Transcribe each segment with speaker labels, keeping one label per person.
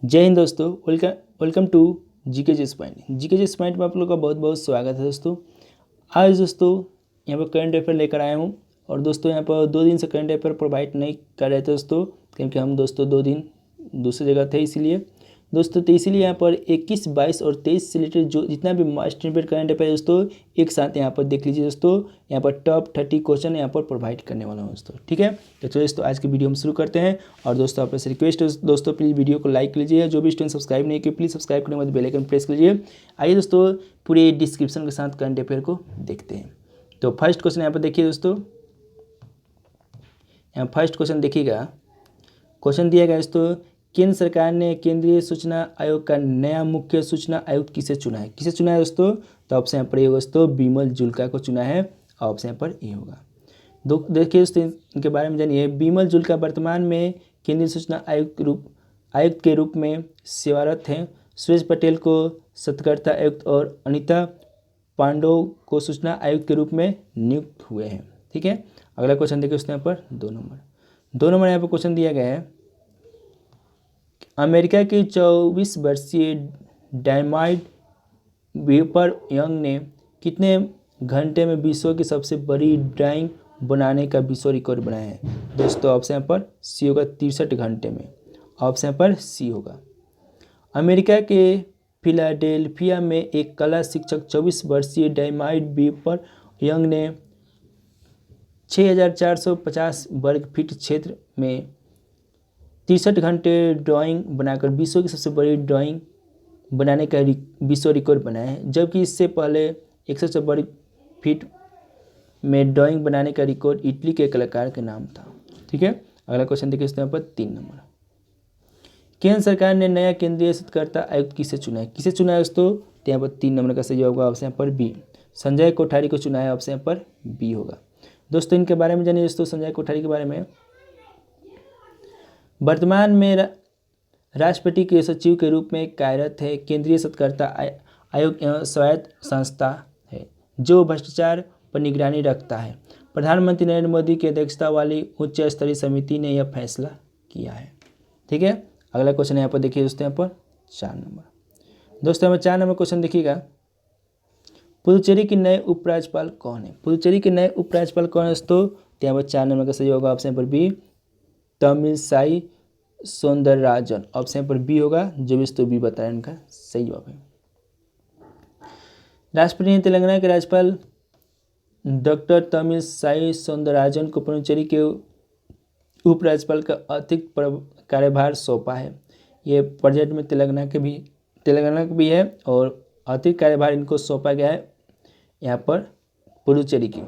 Speaker 1: जय हिंद दोस्तों। Welcome to GK जेस पॉइंट। जीके जेस पॉइंट में आप लोग का बहुत बहुत स्वागत है दोस्तों। आज दोस्तों यहाँ पर करंट अफेयर लेकर आया हूँ। और दोस्तों यहाँ पर 2 दिन से करंट अफेयर प्रोवाइड नहीं कर रहे थे दोस्तों, क्योंकि हम दोस्तों 2 दिन दूसरी जगह थे इसीलिए दोस्तों। तो इसीलिए यहाँ पर 21, 22 और 23 से रिलेटेड जो जितना भी मोस्ट इम्पोर्टेंट करंट अफेयर दोस्तों एक साथ यहाँ पर देख लीजिए दोस्तों। यहाँ पर टॉप 30 क्वेश्चन यहाँ पर प्रोवाइड करने वाला हूँ दोस्तों, ठीक है। तो चलिए दोस्तों आज की वीडियो हम शुरू करते हैं। और दोस्तों आप से रिक्वेस्ट है दोस्तों, प्लीज़ वीडियो को लाइक कीजिए। जो भी स्टूडेंट सब्सक्राइब नहीं किए प्लीज़ सब्सक्राइब करने के बाद बेल आइकन प्रेस कीजिए। आइए दोस्तों पूरे डिस्क्रिप्शन के साथ करंट अफेयर को देखते हैं। तो फर्स्ट क्वेश्चन यहाँ पर देखिए दोस्तों, यहाँ फर्स्ट क्वेश्चन देखिएगा। क्वेश्चन दिया गया दोस्तों, केंद्र सरकार ने केंद्रीय सूचना आयोग का नया मुख्य सूचना आयुक्त किसे चुना है? किसे चुना है दोस्तों? तो ऑप्शन यहाँ पर ए होगा दोस्तों, बिमल जुल्का को चुना है। ऑप्शन यहाँ पर ए होगा। देखिए दोस्तों इनके बारे में जानिए। बिमल जुल्का वर्तमान में केंद्रीय सूचना आयुक्त के रूप में सेवारत हैं। सुरेश पटेल को सतर्कता आयुक्त और अनिता पांडव को सूचना आयुक्त के रूप में नियुक्त हुए हैं, ठीक है। अगला क्वेश्चन देखिए दोस्तों यहाँ पर 2 नंबर यहाँ पर क्वेश्चन दिया गया है। अमेरिका की 24 वर्षीय डायनामाइट वेपर यंग ने कितने घंटे में विश्व की सबसे बड़ी ड्राइंग बनाने का विश्व रिकॉर्ड बनाया है? दोस्तों ऑप्शन यहाँ पर सी होगा, 63 घंटे में। ऑप्शन यहाँ पर सी होगा। अमेरिका के फिलाडेल्फिया में एक कला शिक्षक 24 वर्षीय डायनामाइट वेपर यंग ने 6450 वर्ग फीट क्षेत्र में 63 घंटे ड्राइंग बनाकर विश्व की सबसे बड़ी ड्राइंग बनाने का विश्व रिकॉर्ड बनाया है, जबकि इससे पहले 100 वर्ग फीट में ड्राइंग बनाने का रिकॉर्ड इटली के कलाकार के नाम था, ठीक है। अगला क्वेश्चन देखिए यहाँ पर 3 नंबर। केंद्र सरकार ने नया केंद्रीय सतर्कता आयुक्त किसे चुना है? किसे चुना है दोस्तों? तो यहाँ पर 3 नंबर का सही होगा ऑप्शन यहाँ पर बी, संजय कोठारी को चुना है। ऑप्शन यहाँ पर बी होगा। दोस्तों इनके बारे में जानिए दोस्तों, संजय कोठारी के बारे में। वर्तमान में राष्ट्रपति के सचिव के रूप में कार्यरत है। केंद्रीय सतर्कता आयोग स्वायत्त संस्था है जो भ्रष्टाचार पर निगरानी रखता है। प्रधानमंत्री नरेंद्र मोदी की अध्यक्षता वाली उच्च स्तरीय समिति ने यह फैसला किया है, ठीक है। अगला क्वेश्चन यहाँ पर देखिए दोस्तों, यहाँ पर 4 नंबर। दोस्तों यहाँ पर 4 नंबर क्वेश्चन देखिएगा। पुदुचेरी के नए उपराज्यपाल कौन है? पुदुचेरी के नए उपराज्यपाल कौन है दोस्तों? तो यहाँ पर 4 नंबर का सही होगा ऑप्शन पर बी, तमिलसाई सौंदरराजन। ऑप्शन पर बी होगा, जो भी दोस्तों बी बताया इनका सही जवाब है। राष्ट्रपति ने तेलंगाना के राज्यपाल डॉक्टर तमिलसाई सौंदरराजन को पुडुचेरी के उपराज्यपाल का अतिरिक्त कार्यभार सौंपा है। ये प्रोजेक्ट में तेलंगाना का भी है और अतिरिक्त कार्यभार इनको सौंपा गया है यहाँ पर पुडुचेरी की।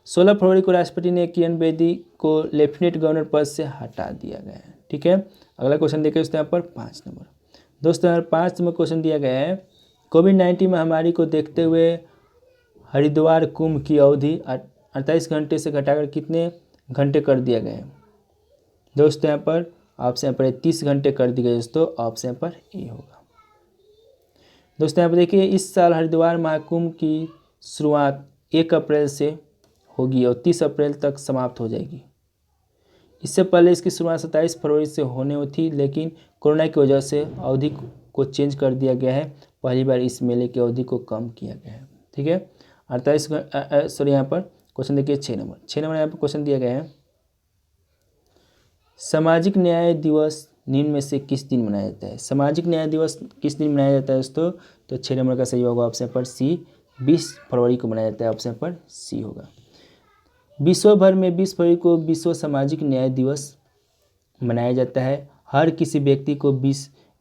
Speaker 1: 16 फरवरी को राष्ट्रपति ने किरण बेदी को लेफ्टिनेंट गवर्नर पद से हटा दिया गया है, ठीक है। अगला क्वेश्चन देखिए दोस्तों यहाँ पर 5 नंबर। दोस्तों यहाँ 5 नंबर क्वेश्चन दिया गया है। कोविड-19 महामारी को देखते हुए हरिद्वार कुंभ की अवधि 48 घंटे से घटाकर कितने घंटे कर दिया गया है? दोस्तों यहाँ पर ऑप्शन यहाँ पर 30 घंटे कर दिए गए दोस्तों। ऑप्शन यहाँ पर ए होगा। दोस्तों यहाँ पर देखिए, इस साल हरिद्वार महाकुंभ की शुरुआत 1 अप्रैल से होगी और 30 अप्रैल तक समाप्त हो जाएगी। इससे पहले इसकी शुरुआत 27 फरवरी से होने थी, लेकिन कोरोना की वजह से अवधि को चेंज कर दिया गया है। पहली बार इस मेले की अवधि को कम किया गया है, ठीक है। 48 यहाँ पर क्वेश्चन देखिए 6 नंबर यहाँ पर क्वेश्चन दिया गया है। सामाजिक न्याय दिवस निम्न में से किस दिन मनाया जाता है? सामाजिक न्याय दिवस किस दिन मनाया जाता है दोस्तों? तो 6 नंबर का सही होगा ऑप्शन पर सी, 20 फरवरी को मनाया जाता है। ऑप्शन पर सी होगा। विश्व भर में 20 फरवरी को विश्व सामाजिक न्याय दिवस मनाया जाता है। हर किसी व्यक्ति को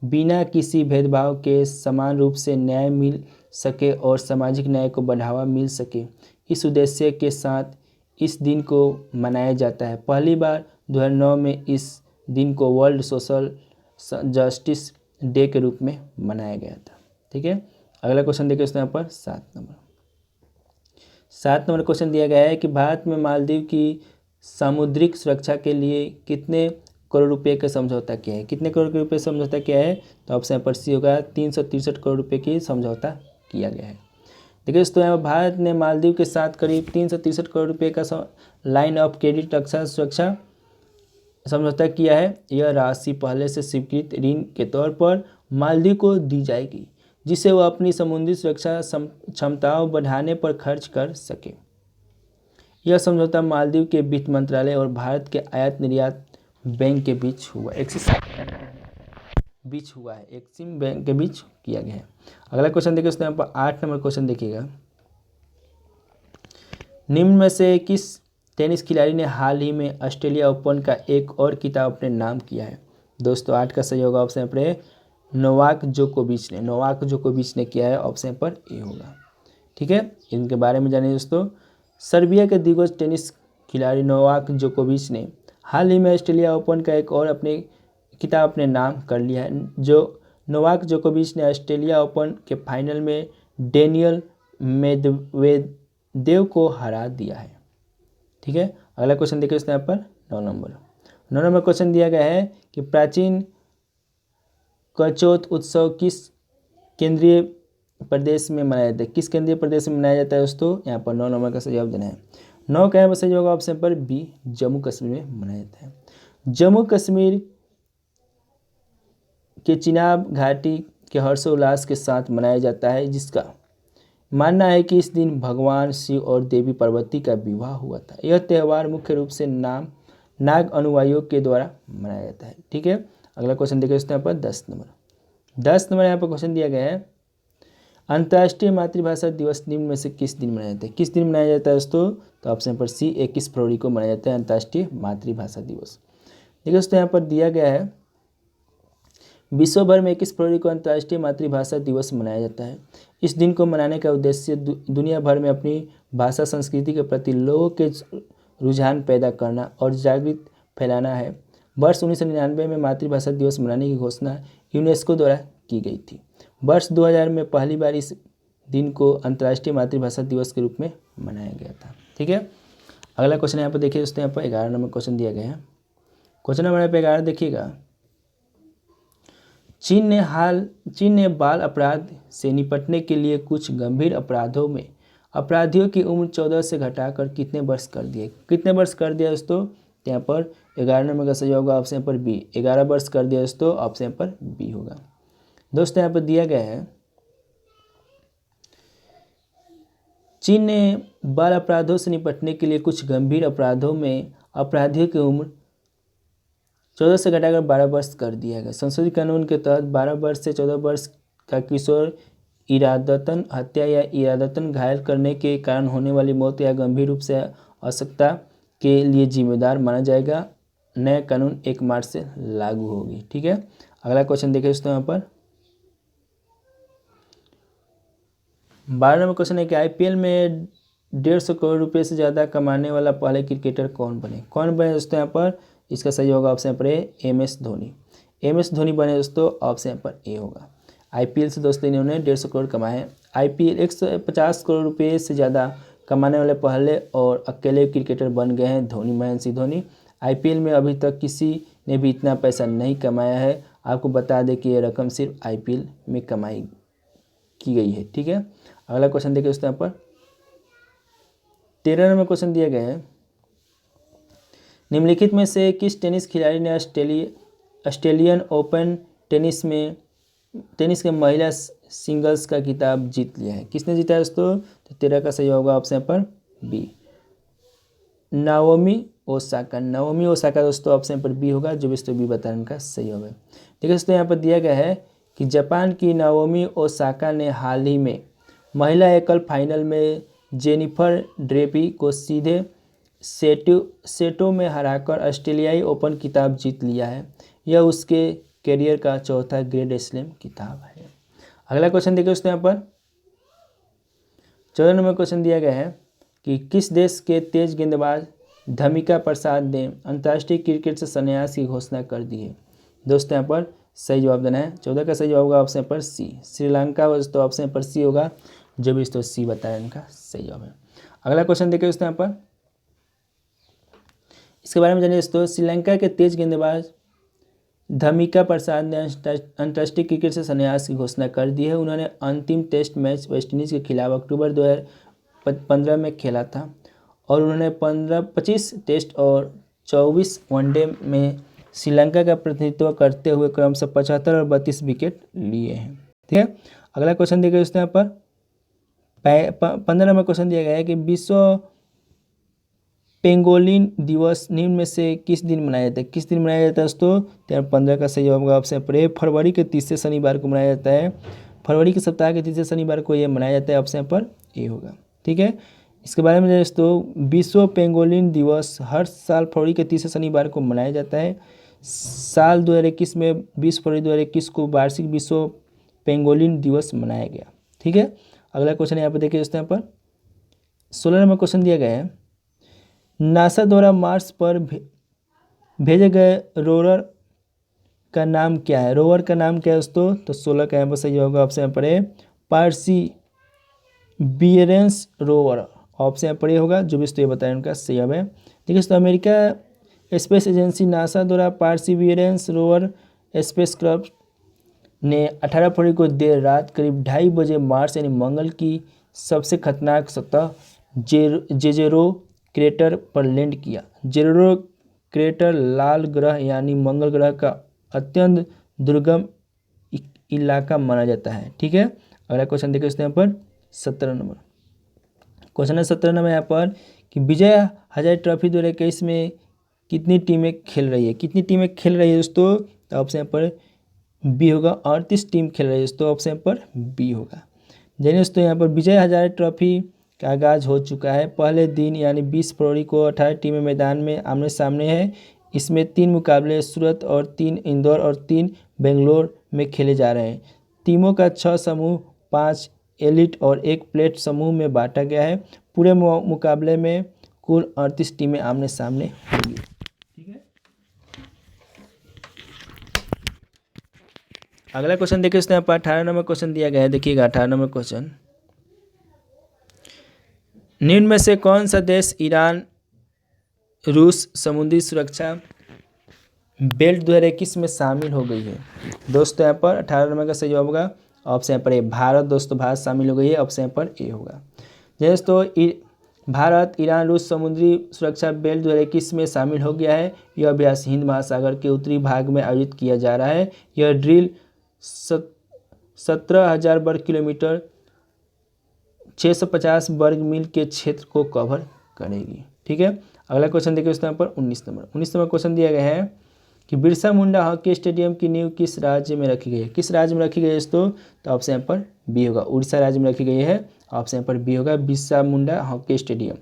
Speaker 1: बिना किसी भेदभाव के समान रूप से न्याय मिल सके और सामाजिक न्याय को बढ़ावा मिल सके, इस उद्देश्य के साथ इस दिन को मनाया जाता है। पहली बार 2009 में इस दिन को वर्ल्ड सोशल जस्टिस डे के रूप में मनाया गया था, ठीक है। अगला क्वेश्चन देखिए यहाँ पर 7 नंबर क्वेश्चन दिया गया है कि भारत में मालदीव की सामुद्रिक सुरक्षा के लिए कितने करोड़ रुपए का समझौता किया है? कितने करोड़ रुपए समझौता किया है? तो ऑप्शन पर सी होगा, 363 करोड़ रुपए की समझौता किया गया है। देखिए दोस्तों यहाँ भारत ने मालदीव के साथ करीब 363 करोड़ रुपए का लाइन ऑफ क्रेडिट रक्षा सुरक्षा समझौता किया है? यह राशि पहले से स्वीकृत ऋण के तौर पर मालदीव को दी जाएगी, जिसे वह अपनी समुद्री सुरक्षा क्षमताओं बढ़ाने पर खर्च कर सके। यह समझौता मालदीव के वित्त मंत्रालय और भारत के आयात निर्यात बैंक के बीच हुआ है, एक्सिम बैंक के बीच किया गया है। अगला क्वेश्चन देखिए, उसमें 8 नंबर क्वेश्चन देखिएगा। निम्न में से किस टेनिस खिलाड़ी ने हाल ही में ऑस्ट्रेलिया ओपन का एक और खिताब अपने नाम किया है? दोस्तों 8 का सही होगा ऑप्शन अपने नोवाक जोकोविच ने किया है, ऑप्शन पर ए होगा। ठीक है, इनके बारे में जानिए दोस्तों। सर्बिया के दिग्गज टेनिस खिलाड़ी नोवाक जोकोविच ने हाल ही में ऑस्ट्रेलिया ओपन का एक और अपने खिताब अपने नाम कर लिया है। जो नोवाक जोकोविच ने ऑस्ट्रेलिया ओपन के फाइनल में डेनियल मेदवेदेव को हरा दिया है। ठीक है, अगला क्वेश्चन देखिए उसने यहाँ पर 9 नंबर क्वेश्चन दिया गया है कि प्राचीन कचौत उत्सव किस केंद्रीय प्रदेश में मनाया जाता है? किस केंद्रीय प्रदेश में मनाया जाता है दोस्तों? यहाँ पर 9 नंबर का सही जवाब देना है। 9 का यहाँ पर सही होगा ऑप्शन पर बी, जम्मू कश्मीर में मनाया जाता है। जम्मू कश्मीर के चिनाब घाटी के हर्षोल्लास के साथ मनाया जाता है, जिसका मानना है कि इस दिन भगवान शिव और देवी पार्वती का विवाह हुआ था। यह त्यौहार मुख्य रूप से नाग अनुयायियों के द्वारा मनाया जाता है। ठीक है, अगला क्वेश्चन देखिए यहाँ पर 10 नंबर यहाँ पर क्वेश्चन दिया गया है। अंतर्राष्ट्रीय मातृभाषा दिवस निम्न में से किस दिन मनाया जाता है? किस दिन मनाया जाता है दोस्तों? तो ऑप्शन पर सी, 21 फरवरी को मनाया जाता है अंतर्राष्ट्रीय मातृभाषा दिवस। देखिए दोस्तों यहाँ पर दिया गया है, विश्व भर में 21 फरवरी को अंतर्राष्ट्रीय मातृभाषा दिवस मनाया जाता है। इस दिन को मनाने का उद्देश्य दुनिया भर में अपनी भाषा संस्कृति के प्रति लोगों के रुझान पैदा करना और जागृति फैलाना है। वर्ष 1999 में मातृभाषा दिवस मनाने की घोषणा यूनेस्को द्वारा की गई थी। वर्ष 2000 में पहली बार इस दिन को अंतर्राष्ट्रीय मातृभाषा दिवस के रूप में मनाया गया था। ठीक है, अगला क्वेश्चन यहाँ पर देखिए दोस्तों, यहाँ पर 11 नंबर क्वेश्चन दिया गया है। क्वेश्चन नंबर 11 देखिएगा। चीन ने बाल अपराध से निपटने के लिए कुछ गंभीर अपराधों में अपराधियों की उम्र 14 से घटाकर कितने वर्ष कर दिया दोस्तों? यहाँ पर 11 नंबर का सही होगा ऑप्शन पर बी, 11 वर्ष कर दिया दोस्तों, ऑप्शन पर बी होगा। दोस्तों यहाँ पर दिया गया है, चीन ने बाल अपराधों से निपटने के लिए कुछ गंभीर अपराधों में अपराधियों की उम्र 14 से घटाकर 12 वर्ष कर दिया गया। संशोधित कानून के तहत 12 वर्ष से 14 वर्ष का किशोर इरादतन हत्या या इरादतन घायल करने के कारण होने वाली मौत या गंभीर रूप से अशक्तता के लिए जिम्मेदार माना जाएगा। नया कानून 1 मार्च से लागू होगी। ठीक है, अगला क्वेश्चन देखिए दोस्तों, यहाँ पर 12 नंबर क्वेश्चन है कि आईपीएल में 150 करोड़ रुपए से ज़्यादा कमाने वाला पहले क्रिकेटर कौन बने दोस्तों? यहाँ पर इसका सही होगा ऑप्शन पर ए, एम.एस. धोनी बने दोस्तों, ऑप्शन पर ए होगा। आईपीएल से दोस्तों इन्होंने 150 करोड़ कमाए हैं। आईपीएल 150 करोड़ रुपए से ज़्यादा कमाने वाले पहले और अकेले क्रिकेटर बन गए हैं महेंद्र सिंह धोनी। आईपीएल में अभी तक किसी ने भी इतना पैसा नहीं कमाया है। आपको बता दें कि यह रकम सिर्फ आईपीएल में कमाई की गई है। ठीक है, अगला क्वेश्चन देखिए दोस्तों, यहाँ पर 13 नंबर क्वेश्चन दिया गया है। निम्नलिखित में से किस टेनिस खिलाड़ी ने ऑस्ट्रेलियन ओपन टेनिस के महिला सिंगल्स का खिताब जीत लिया है? किसने जीता है दोस्तों? तो 13 का सही होगा ऑप्शन पर बी, नाओमी ओसाका दोस्तों, ऑप्शन पर बी होगा। जो भी दोस्तों बी बताना उनका सही होगा। देखिए दोस्तों यहाँ पर दिया गया है कि जापान की नाओमी ओसाका ने हाल ही में महिला एकल फाइनल में जेनिफर ड्रेपी को सीधे सेटों में हराकर ऑस्ट्रेलियाई ओपन खिताब जीत लिया है। यह उसके करियर का चौथा ग्रैंड स्लैम खिताब है। अगला क्वेश्चन देखिए दोस्तों, यहाँ पर 14 नंबर क्वेश्चन दिया गया है कि किस देश के तेज गेंदबाज धमिका प्रसाद ने अंतर्राष्ट्रीय क्रिकेट से संन्यास की घोषणा कर दी है? दोस्तों यहाँ पर सही जवाब देना है। 14 का सही जवाब होगा ऑप्शन पर सी, श्रीलंका, दोस्तों ऑप्शन पर सी होगा। जो भी दोस्तों सी बताया उनका सही जवाब है। अगला क्वेश्चन देखिए दोस्तों, यहाँ पर इसके बारे में जानिए दोस्तों। श्रीलंका के तेज गेंदबाज धमिका प्रसाद ने अंतर्राष्ट्रीय क्रिकेट से संन्यास की घोषणा कर दी है। उन्होंने अंतिम टेस्ट मैच वेस्टइंडीज़ के खिलाफ अक्टूबर 2015 में खेला था और उन्होंने 25 टेस्ट और 24 वनडे में श्रीलंका का प्रतिनिधित्व करते हुए क्रमशः 75 और 32 विकेट लिए हैं। ठीक है, अगला क्वेश्चन देखिए दोस्तों यहाँ पर 15 नंबर क्वेश्चन दिया गया है कि विश्व पेंगोलिन दिवस निम्न में से किस दिन मनाया जाता है? किस दिन मनाया जाता है दोस्तों? तो 15 का सही होगा ऑप्शन पर ए, फरवरी के तीसरे शनिवार को मनाया जाता है। फरवरी के सप्ताह के तीसरे शनिवार को ये मनाया जाता है, ऑप्शन पर ए होगा। ठीक है, इसके बारे में दोस्तों विश्व पेंगोलिन दिवस हर साल फरवरी के तीसरे शनिवार को मनाया जाता है। साल 2021 में 20 फरवरी 2021 को वार्षिक विश्व पेंगोलिन दिवस मनाया गया। ठीक है, अगला क्वेश्चन यहाँ पर देखिए दोस्तों, यहाँ पर 16 नंबर क्वेश्चन दिया गया है, नासा द्वारा मार्स पर भेजे गए रोवर का नाम क्या है? रोवर का नाम क्या है दोस्तों? तो 16 का यहाँ पर सही होगा ऑप्शन पर ए, परसीवियरेंस रोवर, ऑप्शन पर ए होगा। जो भी ये बताया उनका सही है। देखिए दोस्तों, अमेरिका स्पेस एजेंसी नासा द्वारा परसीवियरेंस रोवर स्पेसक्राफ्ट ने 18 फरवरी को देर रात करीब 2:30 बजे मार्स यानी मंगल की सबसे खतरनाक सतह जेजेरो क्रेटर पर लैंड किया। जेजेरो क्रेटर लाल ग्रह यानी मंगल ग्रह का अत्यंत दुर्गम इलाका माना जाता है। ठीक है, अगला क्वेश्चन देखिए दोस्तों यहाँ पर 17 नंबर क्वेश्चन है। 17 नंबर यहाँ पर कि विजय हजारे ट्रॉफी 2021 में कितनी टीमें खेल रही है? कितनी टीमें खेल रही है दोस्तों? तो ऑप्शन यहाँ पर बी होगा, 38 टीम खेल रही है दोस्तों, ऑप्शन पर बी होगा। जानिए दोस्तों, यहाँ पर विजय हजारे ट्रॉफी का आगाज हो चुका है। पहले दिन यानी 20 फरवरी को 18 टीमें मैदान में आमने सामने है। इसमें 3 मुकाबले सूरत और 3 इंदौर और 3 बेंगलोर में खेले जा रहे हैं। टीमों का 6 समूह, 5 एलिट और 1 प्लेट समूह में बांटा गया है। पूरे मुकाबले में कुल 38 टीमें आमने सामने होंगी। ठीक है, अगला क्वेश्चन देखिए दोस्तों, यहाँ पर 18 नंबर क्वेश्चन दिया गया है। देखिएगा 18 नंबर क्वेश्चन, निम्न में से कौन सा देश ईरान रूस समुद्री सुरक्षा बेल्ट 2021 में शामिल हो गई है? दोस्तों यहाँ पर 18 नंबर का सही जवाब होगा ऑप्शन यहाँ पर ए, भारत। दोस्तों भारत शामिल हो गई है, ऑप्शन यहाँ पर ए होगा। दोस्तों भारत ईरान रूस समुद्री सुरक्षा बेल्ट 2021 में शामिल हो गया है। यह अभ्यास हिंद महासागर के उत्तरी भाग में आयोजित किया जा रहा है। यह ड्रिल 17,000 वर्ग किलोमीटर 650 वर्ग मील के क्षेत्र को कवर करेगी। ठीक है, अगला क्वेश्चन देखिए दोस्तों यहाँ पर 19 नंबर क्वेश्चन दिया गया है कि बिरसा मुंडा हॉकी स्टेडियम की नींव किस राज्य में रखी गई है? किस राज्य में रखी गई है दोस्तों? तो ऑप्शन यहाँ पर बी होगा, उड़ीसा राज्य में रखी गई है, ऑप्शन यहाँ पर बी होगा, बिरसा मुंडा हॉकी स्टेडियम।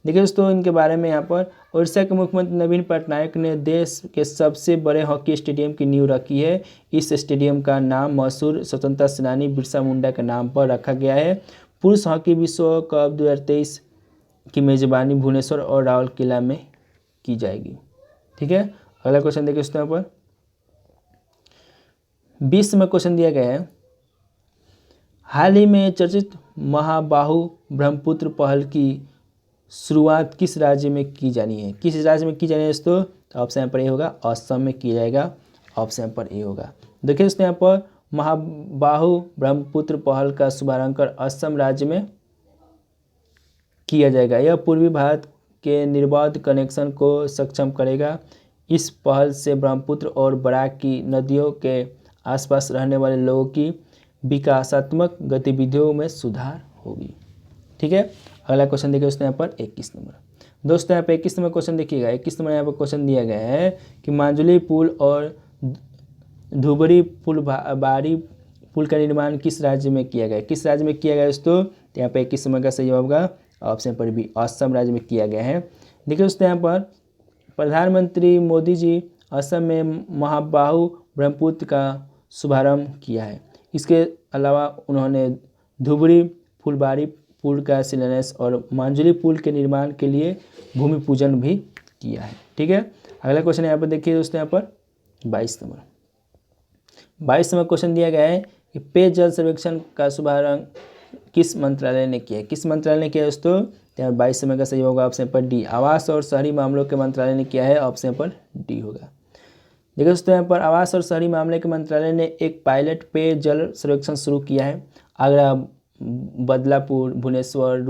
Speaker 1: देखिए दोस्तों, इनके बारे में यहाँ पर उड़ीसा के मुख्यमंत्री नवीन पटनायक ने देश के सबसे बड़े हॉकी स्टेडियम की नींव रखी है। इस स्टेडियम का नाम मशहूर स्वतंत्रता सेनानी बिरसा मुंडा के नाम पर रखा गया है। पुरुष हॉकी विश्व कप 2023 की मेजबानी भुवनेश्वर और राउरकेला में की जाएगी। ठीक है, अगला क्वेश्चन देखिए दोस्तों, यहाँ पर 20 में क्वेश्चन दिया गया है, हाल ही में चर्चित महाबाहु ब्रह्मपुत्र पहल की शुरुआत किस राज्य में की जानी है? किस राज्य में की जानी है दोस्तों? तो ऑप्शन यहाँ पर ए होगा, असम में किया जाएगा, ऑप्शन यहाँ पर ए होगा। देखिए दोस्तों, यहाँ पर महाबाहु ब्रह्मपुत्र पहल का शुभारंभ कर असम राज्य में किया जाएगा। यह पूर्वी भारत के निर्बाध कनेक्शन को सक्षम करेगा। इस पहल से ब्रह्मपुत्र और बराक की नदियों के आसपास रहने वाले लोगों की विकासात्मक गतिविधियों में सुधार होगी। ठीक है, अगला क्वेश्चन देखिए दोस्तों, यहाँ पर 21 नंबर। दोस्तों यहाँ पर 21 नंबर क्वेश्चन देखिएगा। 21 नंबर यहाँ पर क्वेश्चन दिया गया है कि मांजुली पुल और धुबरी फुलबारी पुल का निर्माण किस राज्य में किया गया? किस राज्य में किया गया दोस्तों? तो यहाँ पर 21 नंबर का सही जवाब होगा, ऑप्शन पर भी असम राज्य में किया गया है। देखिए दोस्तों, यहाँ पर प्रधानमंत्री मोदी जी असम में महाबाहु ब्रह्मपुत्र का शुभारंभ किया है। इसके अलावा उन्होंने धुबरी फुलबारी पुल का शिलान्यास और मांजुली पुल के निर्माण के लिए भूमि पूजन भी किया है। ठीक है, अगला क्वेश्चन यहाँ पर देखिए दोस्तों, यहाँ पर 22 नंबर क्वेश्चन दिया गया है कि पेयजल सर्वेक्षण का शुभारंभ किस मंत्रालय ने किया है? किस मंत्रालय ने किया है दोस्तों? यहाँ 22 नंबर का सही होगा, ऑप्शन पर डी, आवास और शहरी मामलों के मंत्रालय ने किया है, ऑप्शन पर डी होगा। देखिए दोस्तों, यहाँ पर आवास और शहरी मामले के मंत्रालय ने एक पायलट पेयजल सर्वेक्षण शुरू किया है। आगरा, बदलापुर, भुवनेश्वर,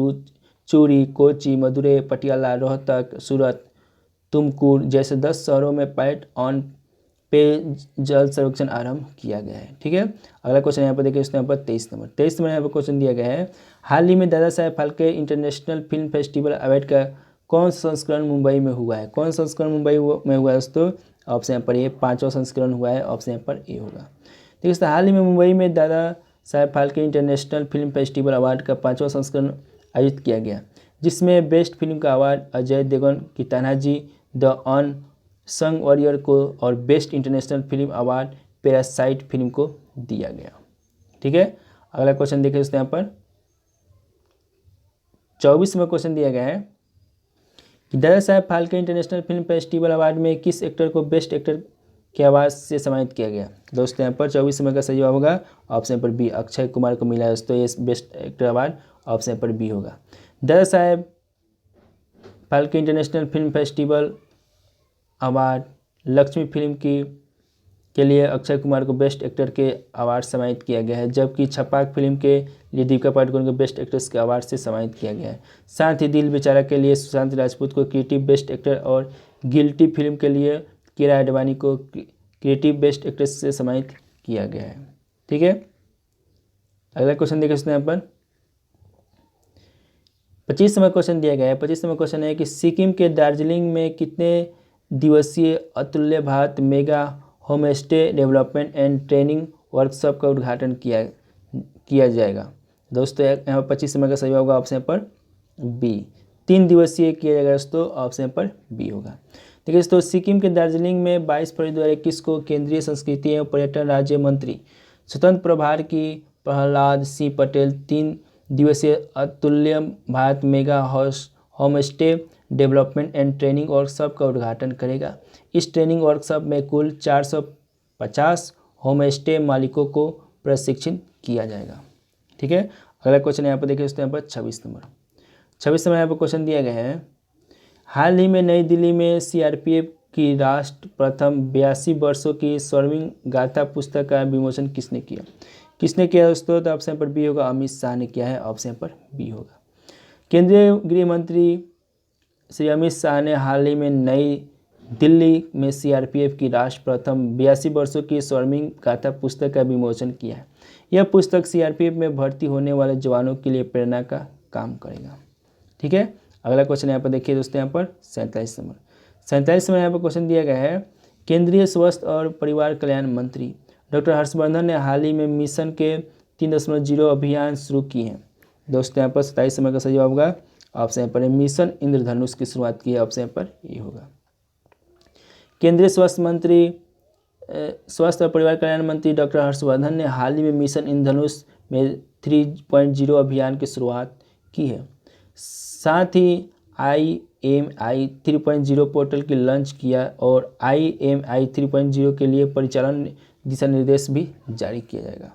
Speaker 1: चूरी, कोची, मदुरै, पटियाला, रोहतक, सूरत, तुमकुर जैसे 10 शहरों में पायलट ऑन पेयजल सर्वेक्षण आरंभ किया गया है। ठीक है, अगला क्वेश्चन यहाँ पर देखिए, उसमें यहाँ पर 23 नंबर यहाँ पर क्वेश्चन दिया गया है। हाल ही में Dada Saheb Phalke international film festival award का कौन सा संस्करण मुंबई में हुआ है? कौन सा संस्करण मुंबई में हुआ है दोस्तों? ऑप्शन यहाँ पर ये 5वां संस्करण हुआ है, ऑप्शन यहाँ पर ए होगा। देखिए दोस्तों, हाल ही में मुंबई में Dada Saheb Phalke international film festival award का 5वां संस्करण आयोजित किया गया, जिसमें बेस्ट फिल्म का अवार्ड अजय देवगन की तान्हाजी द अनसंग वॉरियर को और best international film award parasite film को दिया गया। ठीक है, अगला क्वेश्चन देखिए दोस्तों, यहाँ पर 24वां क्वेश्चन दिया गया है कि Dada Saheb Phalke international film festival award में किस एक्टर को बेस्ट एक्टर के आवाज़ से सम्मानित किया गया? दोस्तों यहाँ पर 24 का सही जवाब होगा ऑप्शन पर बी, अक्षय कुमार को मिला है दोस्तों ये बेस्ट एक्टर अवार्ड, ऑप्शन पर बी होगा। Dada Saheb Phalke international film festival award Laxmi film के लिए अक्षय कुमार को बेस्ट एक्टर के अवार्ड सम्मानित किया गया है, जबकि छपाक फिल्म के लिए दीपिका पादुकोण को बेस्ट एक्ट्रेस के अवार्ड से सम्मानित किया गया है। साथ ही दिल बेचारा के लिए सुशांत राजपूत को क्रिएटिव बेस्ट एक्टर और गिल्टी फिल्म के लिए किरा आडवाणी को क्रिएटिव बेस्ट एक्ट्रेस से सम्मानित किया गया है। ठीक है, अगला क्वेश्चन देखिए उसने यहाँ पर 25वां क्वेश्चन दिया गया है। 25वां क्वेश्चन है कि सिक्किम के दार्जिलिंग में कितने दिवसीय अतुल्य Bharat mega home stay development and training workshop का उद्घाटन किया जाएगा? दोस्तों यहाँ पर 25वां का सही होगा ऑप्शन पर बी, 3 दिवसीय किया जाएगा दोस्तों, ऑप्शन पर बी होगा। देखिए दोस्तों, सिक्किम के दार्जिलिंग में 22 फरवरी 2021 को केंद्रीय संस्कृति एवं पर्यटन राज्य मंत्री स्वतंत्र प्रभार की प्रहलाद सिंह पटेल 3 दिवसीय अतुल्य Bharat mega home stay development and training workshop का उद्घाटन करेगा। इस ट्रेनिंग वर्कशॉप में कुल 450 होम स्टे मालिकों को प्रशिक्षित किया जाएगा। ठीक है, अगला क्वेश्चन यहाँ पर देखिए दोस्तों, यहाँ पर 26 नंबर यहाँ पर क्वेश्चन दिया गया है। हाल ही में नई दिल्ली में सीआरपीएफ की राष्ट्र प्रथम 82 वर्षों की स्वर्णिम गाथा पुस्तक का विमोचन किसने किया दोस्तों? तो ऑप्शन पर बी होगा, अमित शाह ने किया है, ऑप्शन पर बी होगा। केंद्रीय गृह मंत्री श्री अमित शाह ने हाल ही में नई दिल्ली में सीआरपीएफ की राष्ट्र प्रथम 82 वर्षों की स्वर्णिम गाथा पुस्तक का विमोचन किया है। यह पुस्तक सीआरपीएफ में भर्ती होने वाले जवानों के लिए प्रेरणा का काम करेगा। ठीक है, अगला क्वेश्चन यहाँ पर देखिए दोस्तों, यहाँ पर 47 नंबर यहाँ पर क्वेश्चन दिया गया है। केंद्रीय स्वास्थ्य और परिवार कल्याण मंत्री डॉक्टर हर्षवर्धन ने हाल ही में मिशन के 3.0 अभियान शुरू किए हैं। दोस्तों यहाँ पर 27 नंबर का सही जवाब होगा ऑप्शन पर मिशन इंद्रधनुष की शुरुआत की है, ऑप्शन पर ये होगा। केंद्रीय स्वास्थ्य और परिवार कल्याण मंत्री डॉक्टर हर्षवर्धन ने हाल ही में मिशन इंद्रधनुष में 3.0 अभियान की शुरुआत की है। साथ ही IMI 3.0 पोर्टल की लॉन्च किया और IMI 3.0 के लिए परिचालन दिशा निर्देश भी जारी किया जाएगा।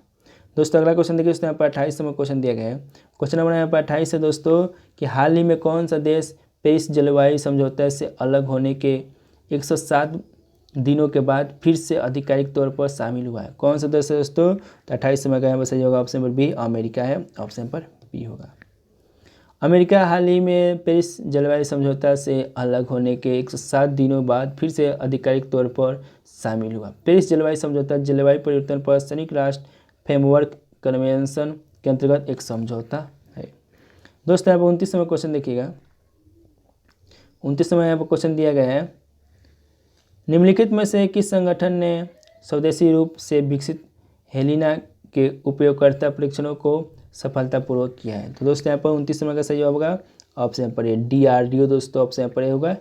Speaker 1: दोस्तों अगला क्वेश्चन देखिए, यहाँ पर 28 नंबर क्वेश्चन दिया गया है। क्वेश्चन नंबर यहाँ पर 28 है दोस्तों कि हाल ही में कौन सा देश पेरिस जलवायु समझौते से अलग होने के 107 दिनों के बाद फिर से आधिकारिक तौर पर शामिल हुआ है? कौन सा देश है दोस्तों? तो 28 नंबर का यहाँ पर सही होगा ऑप्शन पर बी, अमेरिका है, ऑप्शन पर बी होगा। अमेरिका हाल ही में पेरिस जलवायु समझौता से अलग होने के 107 दिनों बाद फिर से आधिकारिक तौर पर शामिल हुआ। पेरिस जलवायु समझौता जलवायु परिवर्तन पर संयुक्त राष्ट्र फ्रेमवर्क कन्वेंशन के अंतर्गत एक समझौता है। दोस्तों यहाँ पर 29 नंबर क्वेश्चन देखिएगा। 29 नंबर यहाँ पर क्वेश्चन दिया गया है, निम्नलिखित में से किस संगठन ने स्वदेशी रूप से विकसित हेलिना के उपयोगकर्ता परीक्षणों को सफलतापूर्वक किया है? तो दोस्तों यहाँ पर 29 नंबर का सही जवाब होगा ऑप्शन पर DRDO। दोस्तों ऑप्शन पर होगा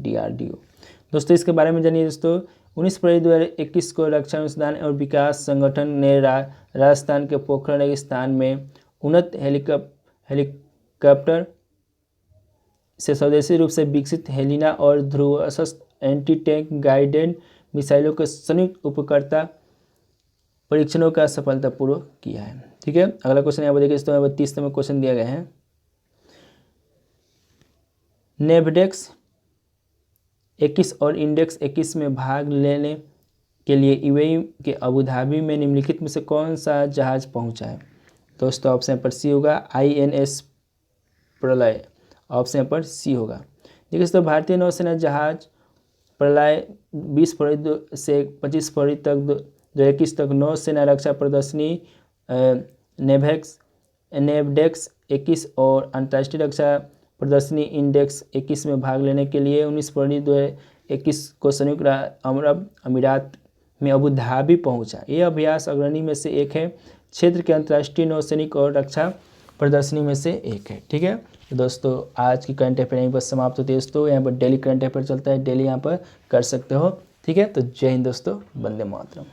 Speaker 1: DRDO। दोस्तों इसके बारे में जानिए दोस्तों। 19 फरवरी 2021 को रक्षा अनुसंधान और विकास संगठन ने राजस्थान के पोखरण रेगिस्तान में उन्नत हेलीकॉप्टर से स्वदेशी रूप से विकसित हेलिना और ध्रुवस्थ एंटी टैंक गाइडेड मिसाइलों के संयुक्त उपयोगकर्ता परीक्षणों का सफलतापूर्वक किया है। ठीक है, अगला क्वेश्चन यहाँ पर देखिए दोस्तों, 30 नंबर क्वेश्चन दिया गया है। नेवडेक्स 21 और इंडेक्स 21 में भाग लेने के लिए UAE के अबू धाबी में निम्नलिखित में से कौन सा जहाज पहुंचा है? दोस्तों ऑप्शन पर सी होगा INS प्रलय, ऑप्शन पर सी होगा। देखिए दोस्तों, भारतीय नौसेना जहाज प्रलय 20 फरवरी से 25 फरवरी तक 2021 तक नौसेना रक्षा प्रदर्शनी नेवडेक्स 21 और अंतर्राष्ट्रीय रक्षा प्रदर्शनी इंडेक्स 21 में भाग लेने के लिए 19 फरवरी 2021 को संयुक्त अरब अमीरात में अबू धाबी पहुंचा। ये अभ्यास अग्रणी में से एक है, क्षेत्र के अंतर्राष्ट्रीय नौसैनिक और रक्षा प्रदर्शनी में से एक है। ठीक है, तो दोस्तों आज की करंट अफेयर यहीं पर समाप्त होती है। दोस्तों यहाँ पर डेली करंट अफेयर चलता है, डेली यहाँ पर कर सकते हो। ठीक है, तो जय हिंद दोस्तों, वंदे मातरम।